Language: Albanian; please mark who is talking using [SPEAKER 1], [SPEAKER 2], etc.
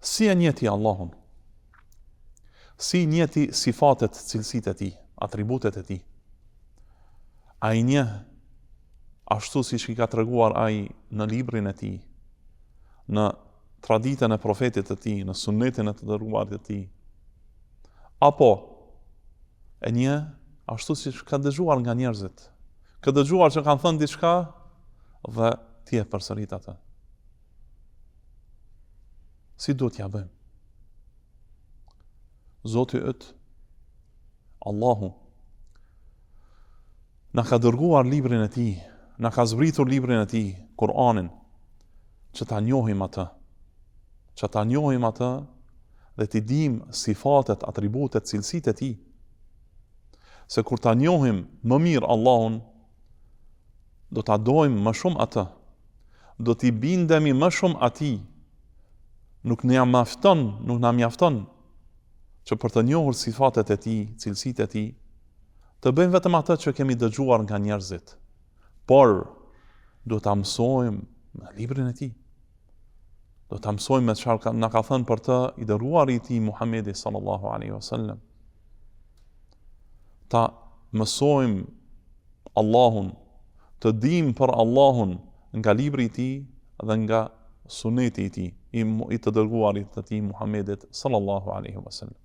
[SPEAKER 1] Si e njeh ti Allahun? Si njeh ti sifatet, cilësitë e tij, atributet e tij? A i njeh ashtu siç i ka treguar ai në librin e tij, në traditën e profetit të tij, në sunetin e të dërguarit të tij? Apo e njeh ashtu siç ka dëgjuar nga njerëzit? Ka dëgjuar që kanë thënë diçka dhe ti e përsërit atë. Si do t'ja bëjmë? Zoti yt, Allahu, na ka dërguar librin e tij, na ka zbritur librin e tij, Kur'anin, që ta njohim atë, dhe t'i dim sifatet, atributet, cilësitë e tij. Se kur ta njohim më mirë Allahun, do ta dojmë më shumë atë, do t'i bindemi më shumë atij. Nuk na mjafton që për të njohur sifatet e tij, cilësitë e tij, të bëjmë vetëm atë që kemi dëgjuar nga njerëzit, por do ta mësojmë në librin e tij. Do ta mësojmë me çfarë na ka thënë për të i dërguari i tij Muhamedi sallallahu alaihi wasallam. Ta mësojmë Allahun, të dimë për Allahun nga libri i tij dhe nga suneti i tij, i të dërguarit të tij Muhamedit sallallahu alaihi wasallam.